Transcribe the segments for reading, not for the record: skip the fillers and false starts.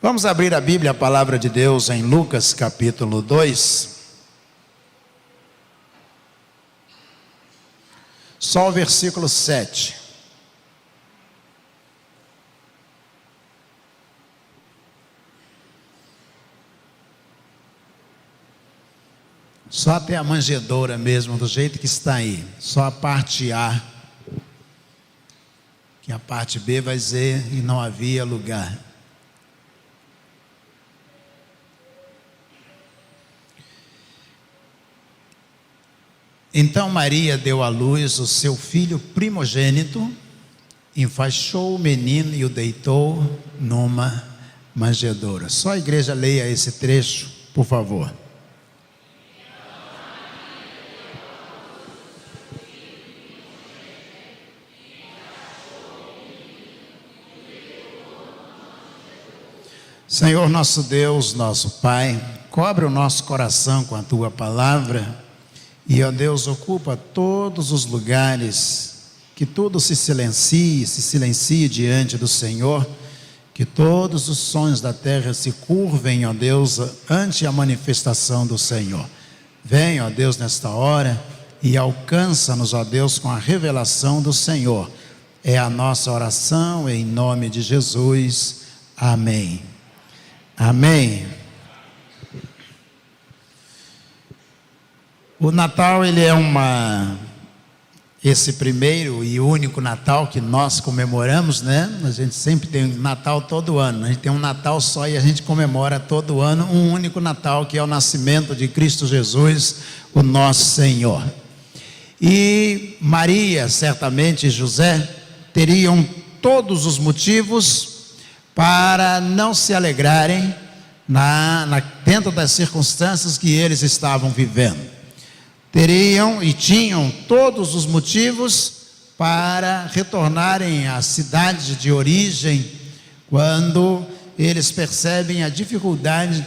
Vamos abrir a Bíblia, a palavra de Deus, em Lucas capítulo 2. Só o versículo 7. Só até a manjedoura mesmo, do jeito que está aí. Só a parte A. Que a parte B vai dizer, e não havia lugar. Então Maria deu à luz o seu filho primogênito, enfaixou o menino e o deitou numa manjedoura. Só a igreja leia esse trecho, por favor. Senhor nosso Deus, nosso Pai, cobre o nosso coração com a Tua palavra. E, ó Deus, ocupa todos os lugares, que tudo se silencie diante do Senhor, que todos os sons da terra se curvem, ó Deus, ante a manifestação do Senhor. Vem, ó Deus, nesta hora e alcança-nos, ó Deus, com a revelação do Senhor. É a nossa oração em nome de Jesus. Amém. Amém. O Natal, ele é esse primeiro e único Natal que nós comemoramos, né? A gente sempre tem Natal todo ano. A gente tem um Natal só e a gente comemora todo ano um único Natal, que é o nascimento de Cristo Jesus, o nosso Senhor. E Maria, certamente, e José teriam todos os motivos para não se alegrarem dentro das circunstâncias que eles estavam vivendo. Teriam e tinham todos os motivos para retornarem à cidade de origem, quando eles percebem as dificuldades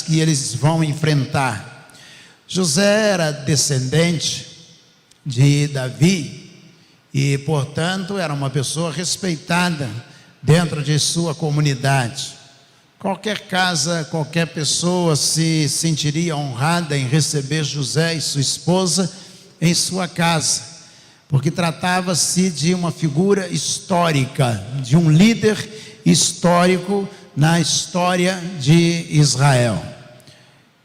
que eles vão enfrentar. José era descendente de Davi e, portanto, era uma pessoa respeitada dentro de sua comunidade. Qualquer casa, qualquer pessoa se sentiria honrada em receber José e sua esposa em sua casa, porque tratava-se de uma figura histórica, de um líder histórico na história de Israel.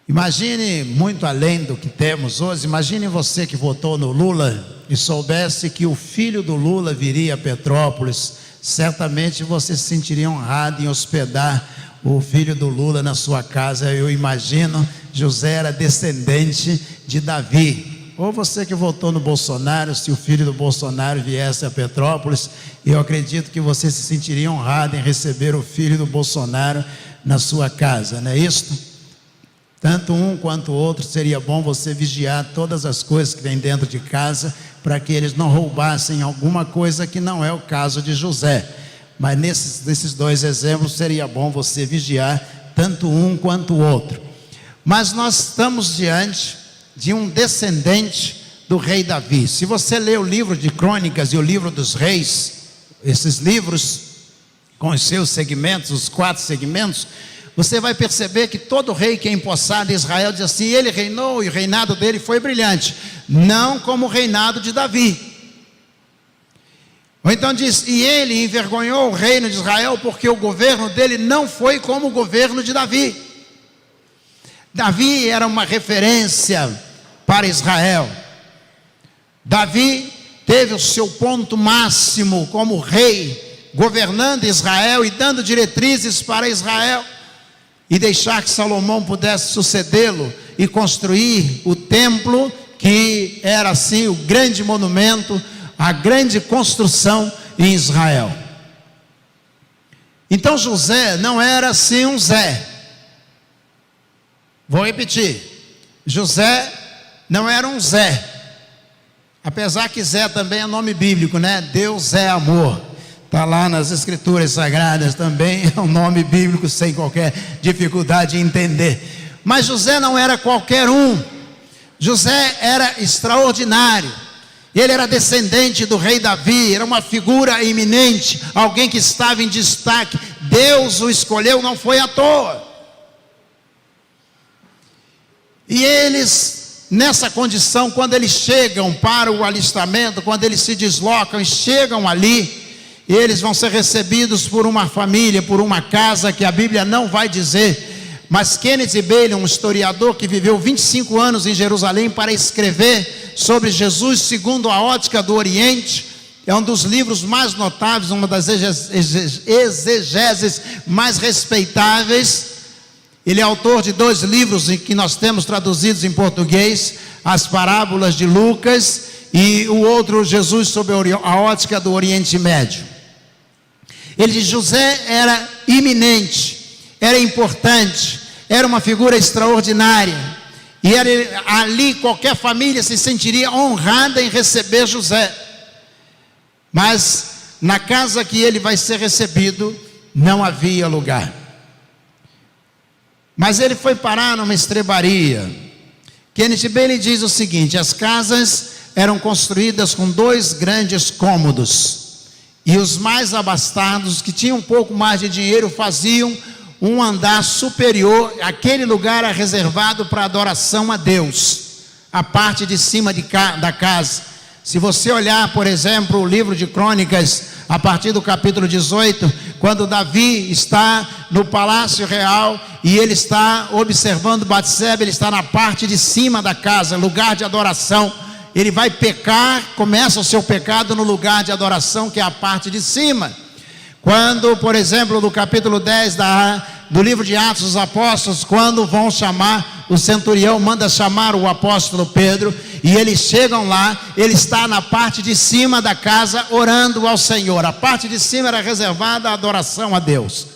Imagine, muito além do que temos hoje, imagine você que votou no Lula e soubesse que o filho do Lula viria a Petrópolis. Certamente você se sentiria honrado em hospedar o filho do Lula na sua casa. Eu imagino, José era descendente de Davi. Ou você que votou no Bolsonaro, se o filho do Bolsonaro viesse a Petrópolis, eu acredito que você se sentiria honrado em receber o filho do Bolsonaro na sua casa, não é isso? Tanto um quanto o outro, seria bom você vigiar todas as coisas que vem dentro de casa, para que eles não roubassem alguma coisa, que não é o caso de José. Mas nesses dois exemplos seria bom você vigiar tanto um quanto o outro. Mas nós estamos diante de um descendente do rei Davi. Se você ler o livro de Crônicas e o livro dos Reis, esses livros com os seus segmentos, os 4 segmentos, você vai perceber que todo rei que é empossado em Israel diz assim: ele reinou e o reinado dele foi brilhante, não como o reinado de Davi. Ou então diz: e ele envergonhou o reino de Israel, porque o governo dele não foi como o governo de Davi. Davi era uma referência para Israel. Davi teve o seu ponto máximo como rei, governando Israel e dando diretrizes para Israel, e deixar que Salomão pudesse sucedê-lo e construir o templo, que era assim o grande monumento, a grande construção em Israel. Então José não era assim um Zé. Vou repetir: José não era um Zé, apesar que Zé também é nome bíblico, né? Deus é amor, está lá nas escrituras sagradas, também é um nome bíblico sem qualquer dificuldade de entender. Mas José não era qualquer um. José era extraordinário. Ele era descendente do rei Davi, era uma figura eminente, alguém que estava em destaque Deus o escolheu, não foi à toa. E eles, nessa condição, quando eles chegam para o alistamento, quando eles se deslocam e chegam ali, eles vão ser recebidos por uma família, por uma casa que a Bíblia não vai dizer, mas Kenneth Bailey, um historiador que viveu 25 anos em Jerusalém para escrever sobre Jesus segundo a ótica do Oriente, é um dos livros mais notáveis, uma das exegeses mais respeitáveis. Ele é autor de 2 livros que nós temos traduzidos em português, as parábolas de Lucas e o outro, Jesus sob a ótica do Oriente Médio. Ele diz: José era iminente, era importante, era uma figura extraordinária, e ali qualquer família se sentiria honrada em receber José. Mas na casa que ele vai ser recebido não havia lugar. Mas ele foi parar numa estrebaria. Kenneth Bailey diz o seguinte: as casas eram construídas com 2 grandes cômodos, e os mais abastados, que tinham um pouco mais de dinheiro, faziam um andar superior. Aquele lugar era reservado para adoração a Deus, a parte de cima da casa. Se você olhar, por exemplo, o livro de Crônicas, a partir do capítulo 18, quando Davi está no palácio real e ele está observando Batseba, ele está na parte de cima da casa, lugar de adoração. Ele vai pecar, começa o seu pecado no lugar de adoração, que é a parte de cima. Quando, por exemplo, no capítulo 10 do livro de Atos dos Apóstolos, quando vão chamar, o centurião manda chamar o apóstolo Pedro, e eles chegam lá, ele está na parte de cima da casa orando ao Senhor. A parte de cima era reservada à adoração a Deus.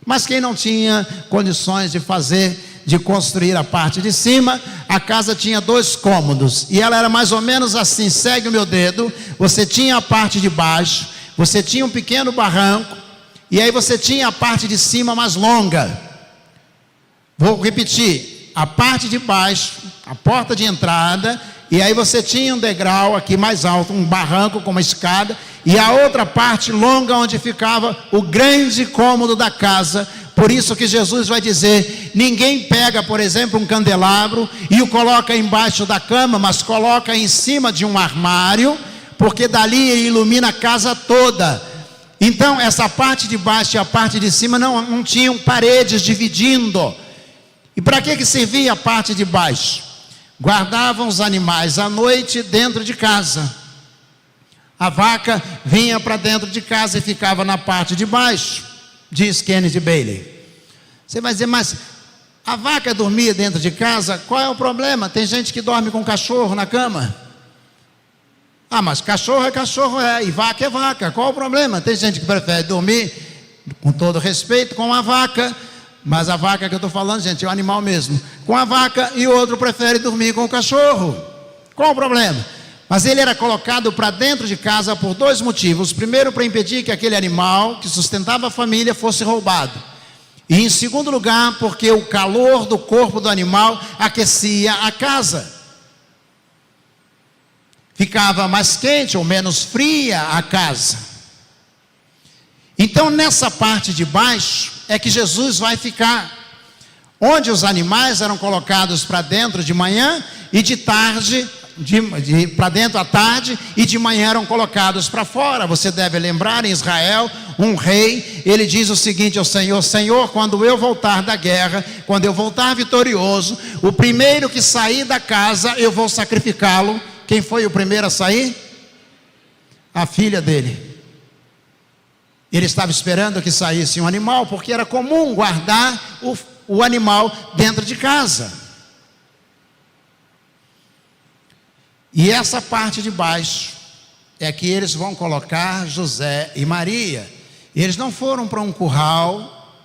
Mas quem não tinha condições de construir a parte de cima, a casa tinha 2 cômodos, e ela era mais ou menos assim, segue o meu dedo. Você tinha a parte de baixo, você tinha um pequeno barranco, e aí você tinha a parte de cima mais longa. Vou repetir: a parte de baixo, a porta de entrada, e aí você tinha um degrau aqui mais alto, um barranco com uma escada, e a outra parte longa onde ficava o grande cômodo da casa. Por isso que Jesus vai dizer: ninguém pega, por exemplo, um candelabro e o coloca embaixo da cama, mas coloca em cima de um armário, porque dali ele ilumina a casa toda. Então essa parte de baixo e a parte de cima não tinham paredes dividindo. E para que servia a parte de baixo? Guardavam os animais à noite dentro de casa. A vaca vinha para dentro de casa e ficava na parte de baixo, diz Kenneth Bailey. Você vai dizer: mas a vaca dormia dentro de casa, qual é o problema? Tem gente que dorme com cachorro na cama. Ah, mas cachorro é cachorro, e vaca é vaca, qual o problema? Tem gente que prefere dormir, com todo respeito, com a vaca, mas a vaca que eu estou falando, gente, é o animal mesmo, com a vaca, e o outro prefere dormir com o cachorro. Qual o problema? Mas ele era colocado para dentro de casa por 2 motivos. Primeiro, para impedir que aquele animal que sustentava a família fosse roubado. E em segundo lugar, porque o calor do corpo do animal aquecia a casa. Ficava mais quente ou menos fria a casa. Então nessa parte de baixo é que Jesus vai ficar, onde os animais eram colocados para dentro de manhã e de tarde, para dentro à tarde, e de manhã eram colocados para fora. Você deve lembrar, em Israel, um rei, ele diz o seguinte ao Senhor: Senhor, quando eu voltar da guerra, quando eu voltar vitorioso, o primeiro que sair da casa, eu vou sacrificá-lo. Quem foi o primeiro a sair? A filha dele. Ele estava esperando que saísse um animal, porque era comum guardar o animal dentro de casa. E essa parte de baixo é que eles vão colocar José e Maria. Eles não foram para um curral,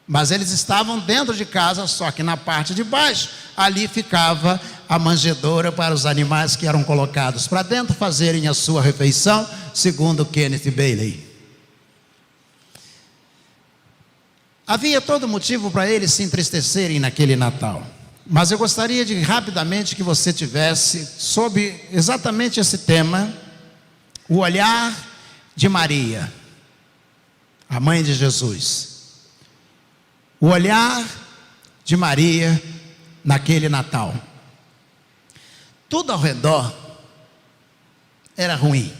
mas eles estavam dentro de casa, só que na parte de baixo, ali ficava a manjedoura para os animais que eram colocados para dentro fazerem a sua refeição, segundo Kenneth Bailey. Havia todo motivo para eles se entristecerem naquele Natal. Mas eu gostaria de rapidamente que você tivesse, sob exatamente esse tema, o olhar de Maria, a mãe de Jesus. o olhar de Maria naquele Natal. Tudo ao redor era ruim.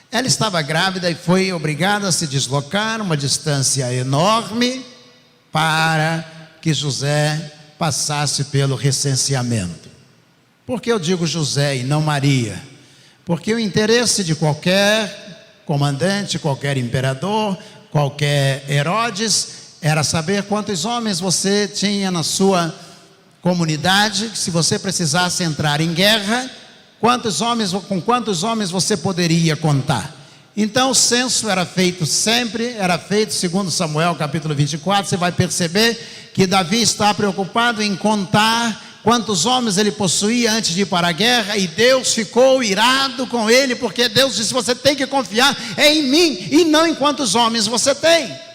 Ela estava grávida e foi obrigada a se deslocar uma distância enorme para que José passasse pelo recenseamento. Por que eu digo José e não Maria? Porque o interesse de qualquer comandante, qualquer imperador, qualquer Herodes, era saber quantos homens você tinha na sua comunidade, se você precisasse entrar em guerra, com quantos homens você poderia contar. Então o censo era feito sempre, era feito segundo Samuel capítulo 24, você vai perceber que Davi está preocupado em contar quantos homens ele possuía antes de ir para a guerra, e Deus ficou irado com ele, porque Deus disse: você tem que confiar em mim e não em quantos homens você tem.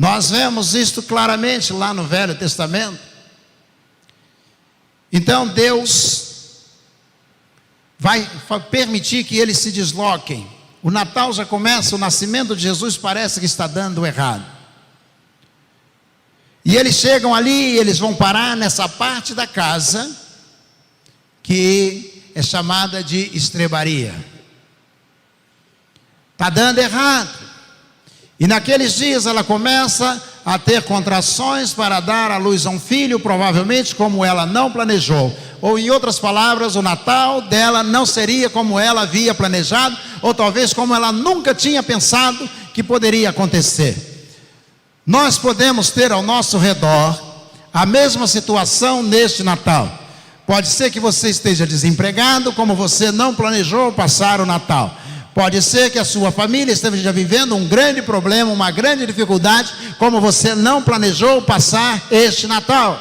Nós vemos isto claramente lá no Velho Testamento. Então Deus vai permitir que eles se desloquem. O Natal já começa, o nascimento de Jesus parece que está dando errado. E eles chegam ali, eles vão parar nessa parte da casa que é chamada de estrebaria. Está dando errado. E naqueles dias ela começa a ter contrações para dar à luz a um filho, provavelmente como ela não planejou. Ou em outras palavras, o Natal dela não seria como ela havia planejado, ou talvez como ela nunca tinha pensado que poderia acontecer. Nós podemos ter ao nosso redor a mesma situação neste Natal. Pode ser que você esteja desempregado, como você não planejou passar o Natal. Pode ser que a sua família esteja vivendo um grande problema, uma grande dificuldade, como você não planejou passar este Natal.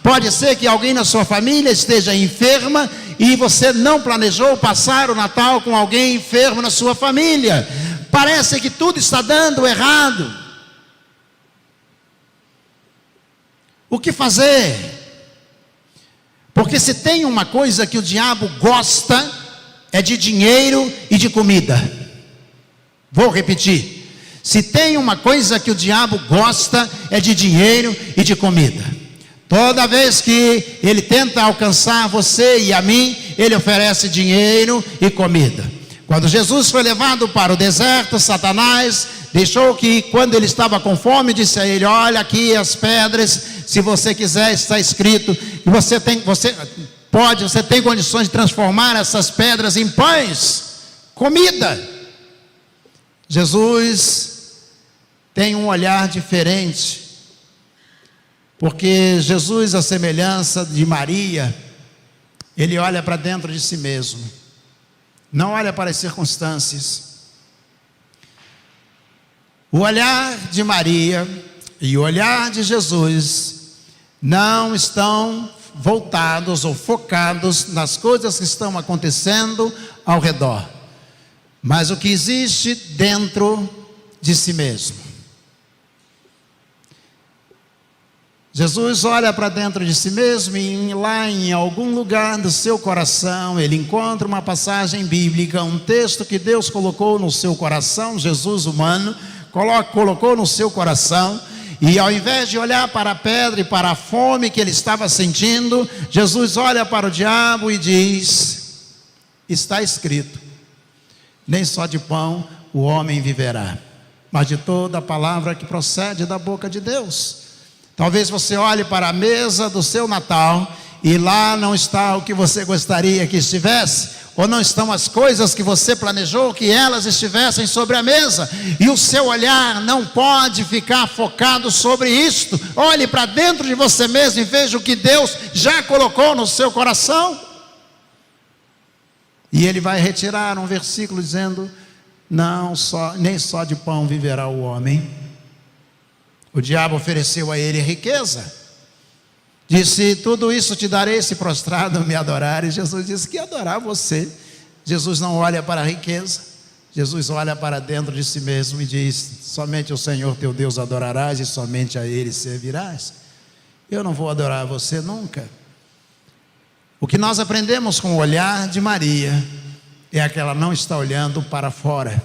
Pode ser que alguém na sua família esteja enferma e você não planejou passar o Natal com alguém enfermo na sua família. Parece que tudo está dando errado. O que fazer? Porque se tem uma coisa que o diabo gosta, é de dinheiro e de comida. Vou repetir. Se tem uma coisa que o diabo gosta, é de dinheiro e de comida. Toda vez que ele tenta alcançar você e a mim, ele oferece dinheiro e comida. Quando Jesus foi levado para o deserto, Satanás deixou que, quando ele estava com fome, disse a ele: olha aqui as pedras, se você quiser, está escrito, e você tem condições de transformar essas pedras em pães, comida. Jesus tem um olhar diferente, porque Jesus, à semelhança de Maria, ele olha para dentro de si mesmo, não olha para as circunstâncias. O olhar de Maria e o olhar de Jesus não estão voltados ou focados nas coisas que estão acontecendo ao redor, mas o que existe dentro de si mesmo. Jesus olha para dentro de si mesmo e lá em algum lugar do seu coração ele encontra uma passagem bíblica, um texto que Deus colocou no seu coração, Jesus humano colocou no seu coração. E ao invés de olhar para a pedra e para a fome que ele estava sentindo, Jesus olha para o diabo e diz: está escrito, nem só de pão o homem viverá, mas de toda a palavra que procede da boca de Deus. Talvez você olhe para a mesa do seu Natal e lá não está o que você gostaria que estivesse, ou não estão as coisas que você planejou que elas estivessem sobre a mesa, e o seu olhar não pode ficar focado sobre isto. Olhe para dentro de você mesmo e veja o que Deus já colocou no seu coração. E ele vai retirar um versículo dizendo: nem só de pão viverá o homem. O diabo ofereceu a ele riqueza, disse: tudo isso te darei se prostrado me adorares. Jesus disse que adorar você. Jesus não olha para a riqueza, Jesus olha para dentro de si mesmo e diz: somente o Senhor teu Deus adorarás e somente a Ele servirás. Eu não vou adorar você nunca. O que nós aprendemos com o olhar de Maria é que ela não está olhando para fora,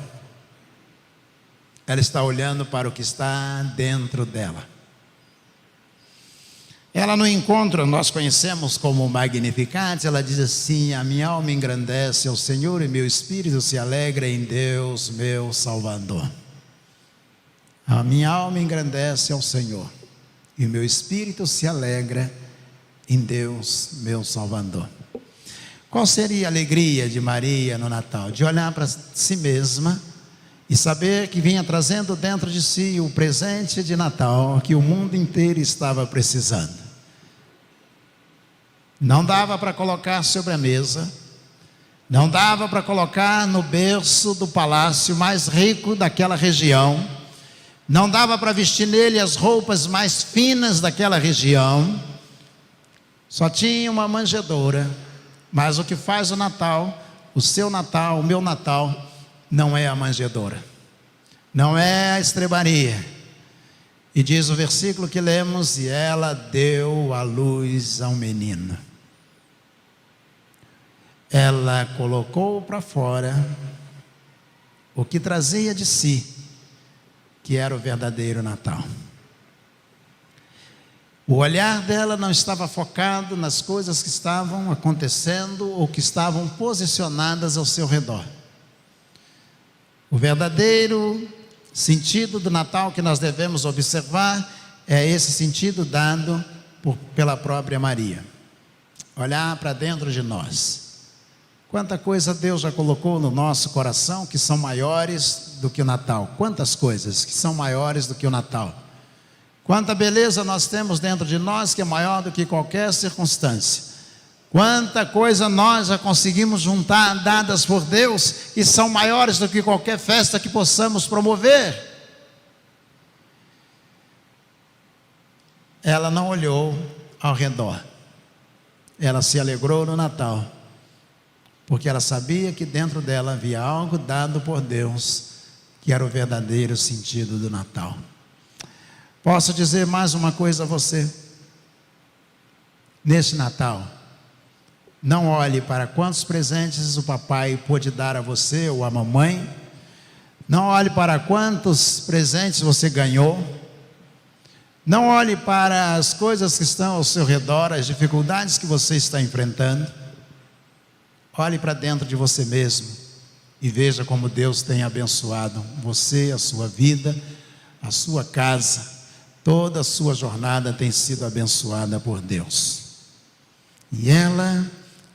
Ela está olhando para o que está dentro dela. Ela no encontro, nós conhecemos como Magnificat, ela diz assim: a minha alma engrandece ao Senhor e meu espírito se alegra em Deus, meu Salvador. A minha alma engrandece ao Senhor e meu espírito se alegra em Deus, meu Salvador. Qual seria a alegria de Maria no Natal? De olhar para si mesma e saber que vinha trazendo dentro de si o presente de Natal que o mundo inteiro estava precisando. Não dava para colocar sobre a mesa, não dava para colocar no berço do palácio mais rico daquela região, não dava para vestir nele as roupas mais finas daquela região, só tinha uma manjedoura. Mas o que faz o Natal, o seu Natal, o meu Natal, não é a manjedoura, não é a estrebaria. E diz o versículo que lemos: e ela deu à luz a um menino. Ela colocou para fora o que trazia de si, que era o verdadeiro Natal. O olhar dela não estava focado nas coisas que estavam acontecendo ou que estavam posicionadas ao seu redor. O verdadeiro sentido do Natal que nós devemos observar é esse sentido dado pela própria Maria. Olhar para dentro de nós. Quanta coisa Deus já colocou no nosso coração que são maiores do que o Natal. Quantas coisas que são maiores do que o Natal. Quanta beleza nós temos dentro de nós que é maior do que qualquer circunstância. Quanta coisa nós já conseguimos juntar, dadas por Deus, e são maiores do que qualquer festa que possamos promover. Ela não olhou ao redor. Ela se alegrou no Natal, porque ela sabia que dentro dela havia algo dado por Deus, que era o verdadeiro sentido do Natal. Posso dizer mais uma coisa a você? Neste Natal, não olhe para quantos presentes o papai pôde dar a você ou a mamãe. Não olhe para quantos presentes você ganhou. Não olhe para as coisas que estão ao seu redor, as dificuldades que você está enfrentando. Olhe para dentro de você mesmo e veja como Deus tem abençoado você, a sua vida, a sua casa. Toda a sua jornada tem sido abençoada por Deus. E ela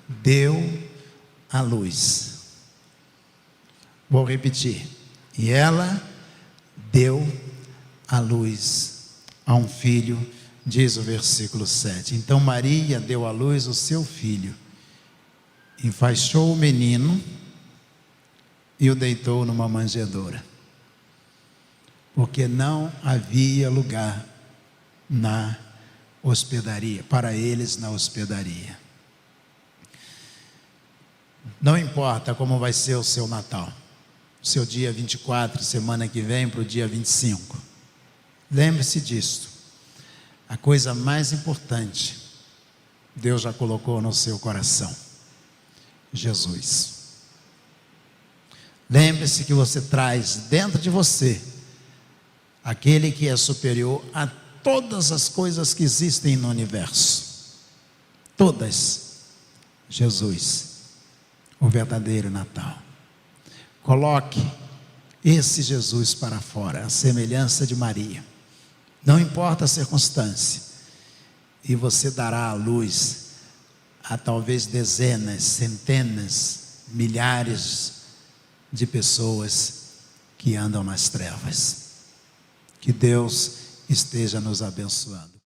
deu à luz. Vou repetir. E ela deu à luz a um filho, diz o versículo 7. Então Maria deu à luz o seu filho, enfaixou o menino e o deitou numa manjedoura, porque não havia lugar na hospedaria, para eles na hospedaria. Não importa como vai ser o seu Natal, o seu dia 24, semana que vem para o dia 25. Lembre-se disto. A coisa mais importante, Deus já colocou no seu coração: Jesus. Lembre-se que você traz dentro de você aquele que é superior a todas as coisas que existem no universo. Todas. Jesus, o verdadeiro Natal. Coloque esse Jesus para fora, a semelhança de Maria. Não importa a circunstância, e você dará à luz a talvez dezenas, centenas, milhares de pessoas que andam nas trevas. Que Deus esteja nos abençoando.